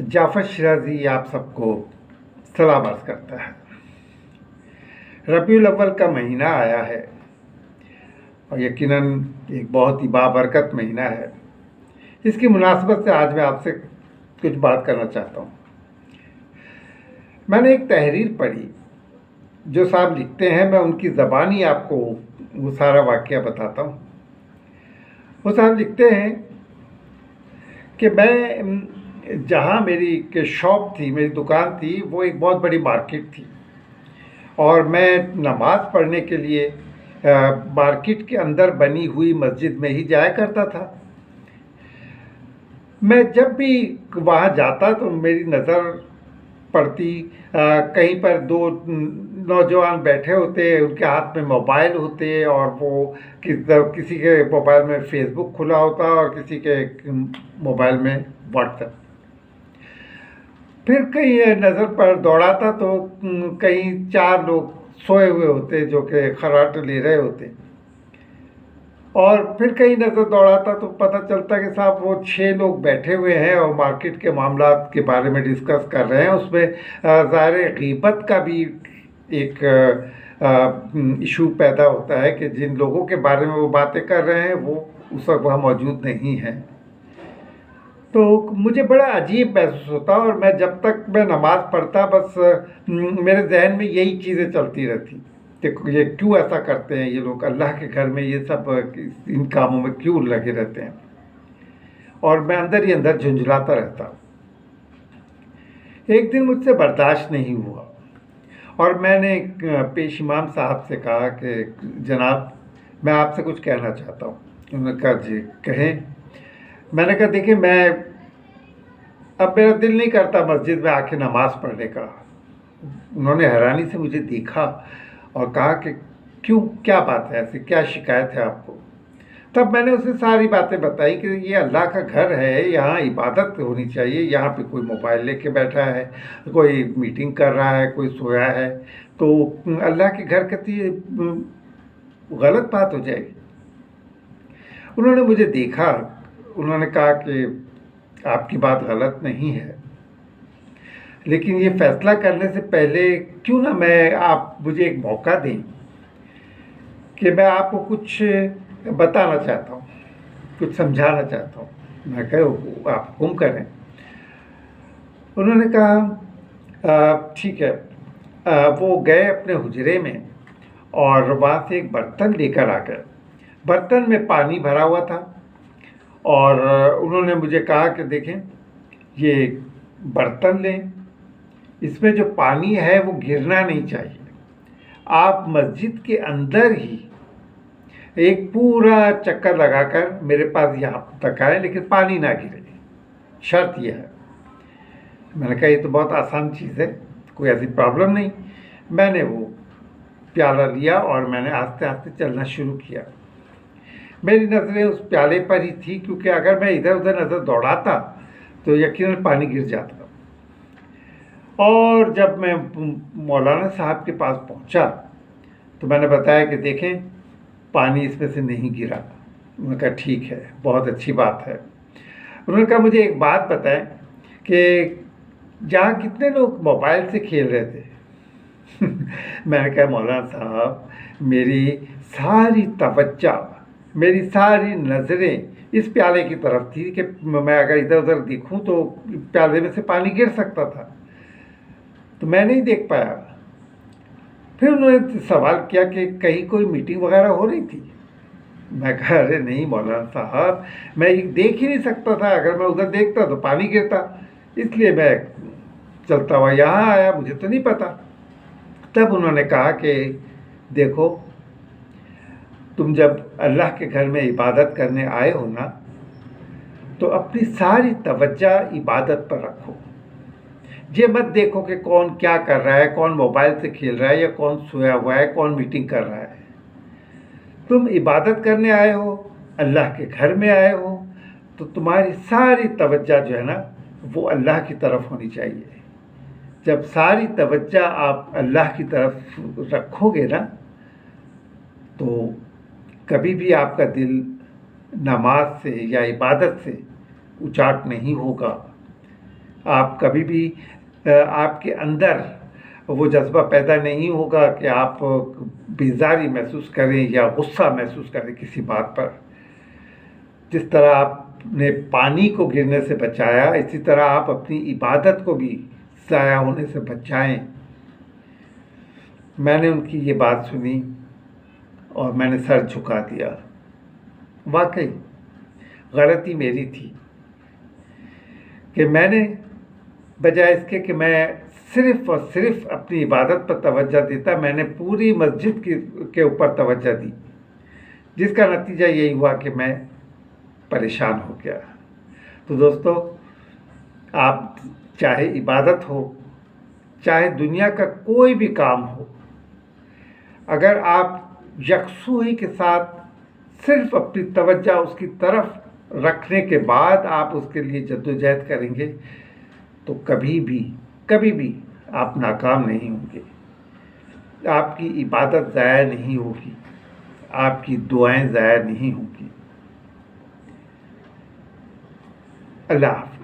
जाफ़र शिराज़ी आप सबको सलाम अर्ज़ करता है। रबीउल अव्वल का महीना आया है और यकीनन एक बहुत ही बाबरकत महीना है। इसकी मुनासबत से आज मैं आपसे कुछ बात करना चाहता हूँ। मैंने एक तहरीर पढ़ी, जो साहब लिखते हैं, मैं उनकी ज़बानी आपको वो सारा वाक़या बताता हूँ। वो साहब लिखते हैं कि मैं जहाँ मेरी एक शॉप थी, मेरी दुकान थी, वो एक बहुत बड़ी मार्केट थी और मैं नमाज़ पढ़ने के लिए मार्केट के अंदर बनी हुई मस्जिद में ही जाया करता था। मैं जब भी वहाँ जाता तो मेरी नज़र पड़ती कहीं पर दो नौजवान बैठे होते, उनके हाथ में मोबाइल होते और वो किसी के मोबाइल में फेसबुक खुला होता और किसी के मोबाइल में व्हाट्सएप। फिर कहीं नज़र पर दौड़ाता तो कहीं 4 लोग सोए हुए होते जो कि खर्राटे ले रहे होते, और फिर कहीं नज़र दौड़ाता तो पता चलता कि साहब वो 6 लोग बैठे हुए हैं और मार्केट के मामलात के बारे में डिस्कस कर रहे हैं। उसमें ज़ाहिर गीबत का भी एक इशू पैदा होता है कि जिन लोगों के बारे में वो बातें कर रहे हैं वो उस वक्त वहाँ मौजूद नहीं हैं। तो मुझे बड़ा अजीब महसूस होता और मैं जब तक मैं नमाज़ पढ़ता बस मेरे जहन में यही चीज़ें चलती रहती कि ये क्यों ऐसा करते हैं, ये लोग अल्लाह के घर में ये सब इन कामों में क्यों लगे रहते हैं, और मैं अंदर ही अंदर झुंझलाता रहता। एक दिन मुझसे बर्दाश्त नहीं हुआ और मैंने पेश इमाम साहब से कहा कि जनाब, मैं आपसे कुछ कहना चाहता हूँ। उन्होंने कहा जी कहें। मैंने कहा देखिए, अब मेरा दिल नहीं करता मस्जिद में आके नमाज़ पढ़ने का। उन्होंने हैरानी से मुझे देखा और कहा कि क्यों, क्या बात है, ऐसी क्या शिकायत है आपको? तब मैंने उसे सारी बातें बताई कि ये अल्लाह का घर है, यहाँ इबादत होनी चाहिए, यहाँ पे कोई मोबाइल लेके बैठा है, कोई मीटिंग कर रहा है, कोई सोया है, तो अल्लाह के घर कहती है गलत बात हो जाएगी। उन्होंने मुझे देखा, उन्होंने कहा कि आपकी बात गलत नहीं है, लेकिन ये फैसला करने से पहले क्यों ना आप मुझे एक मौका दें कि मैं आपको कुछ बताना चाहता हूँ, कुछ समझाना चाहता हूँ। मैं कहा आप हुक्म करें। उन्होंने कहा ठीक है। वो गए अपने हुजरे में और वहाँ से एक बर्तन लेकर आ गए। बर्तन में पानी भरा हुआ था और उन्होंने मुझे कहा कि देखें, ये बर्तन लें, इसमें जो पानी है वो गिरना नहीं चाहिए। आप मस्जिद के अंदर ही एक पूरा चक्कर लगाकर मेरे पास यहाँ तक आए, लेकिन पानी ना गिरे, शर्त यह है। मैंने कहा ये तो बहुत आसान चीज़ है, कोई ऐसी प्रॉब्लम नहीं। मैंने वो प्याला लिया और मैंने आस्ते आस्ते चलना शुरू किया। मेरी नज़रें उस प्याले पर ही थी, क्योंकि अगर मैं इधर उधर नज़र दौड़ाता तो यकीनन पानी गिर जाता। और जब मैं मौलाना साहब के पास पहुंचा तो मैंने बताया कि देखें, पानी इसमें से नहीं गिरा। उन्होंने कहा ठीक है, बहुत अच्छी बात है। उन्होंने कहा मुझे एक बात बताएं कि जहाँ कितने लोग मोबाइल से खेल रहे थे? मैंने कहा मौलाना साहब, मेरी सारी तवज्जो, मेरी सारी नज़रें इस प्याले की तरफ थी कि मैं अगर इधर उधर देखूं तो प्याले में से पानी गिर सकता था, तो मैं नहीं देख पाया। फिर उन्होंने सवाल किया कि कहीं कोई मीटिंग वगैरह हो रही थी? मैं कहा अरे नहीं मौलाना साहब, मैं देख ही नहीं सकता था, अगर मैं उधर देखता तो पानी गिरता, इसलिए मैं चलता हुआ यहाँ आया, मुझे तो नहीं पता। तब उन्होंने कहा कि देखो, तुम जब अल्लाह के घर में इबादत करने आए हो ना, तो अपनी सारी तवज्जो इबादत पर रखो। ये मत देखो कि कौन क्या कर रहा है, कौन मोबाइल से खेल रहा है या कौन सोया हुआ है, कौन मीटिंग कर रहा है। तुम इबादत करने आए हो, अल्लाह के घर में आए हो, तो तुम्हारी सारी तवज्जो जो है ना वो अल्लाह की तरफ होनी चाहिए। जब सारी तवज्जो आप अल्लाह की तरफ रखोगे ना, तो कभी भी आपका दिल नमाज से या इबादत से उचाट नहीं होगा। आप कभी भी आपके अंदर वो जज़्बा पैदा नहीं होगा कि आप बेज़ारी महसूस करें या गुस्सा महसूस करें किसी बात पर। जिस तरह आपने पानी को गिरने से बचाया, इसी तरह आप अपनी इबादत को भी ज़ाया होने से बचाएं। मैंने उनकी ये बात सुनी और मैंने सर झुका दिया। वाकई गलती मेरी थी कि मैंने बजाय इसके कि मैं सिर्फ़ और सिर्फ़ अपनी इबादत पर तवज्जो देता, मैंने पूरी मस्जिद के ऊपर तवज्जो दी, जिसका नतीजा यही हुआ कि मैं परेशान हो गया। तो दोस्तों, आप चाहे इबादत हो, चाहे दुनिया का कोई भी काम हो, अगर आप यकसुई के साथ सिर्फ़ अपनी तवज्जो उसकी तरफ रखने के बाद आप उसके लिए जद्दोजहद करेंगे, तो कभी भी आप नाकाम नहीं होंगे। आपकी इबादत ज़ाया नहीं होगी, आपकी दुआएं ज़ाया नहीं होंगी। अल्लाह हाफ़िज़।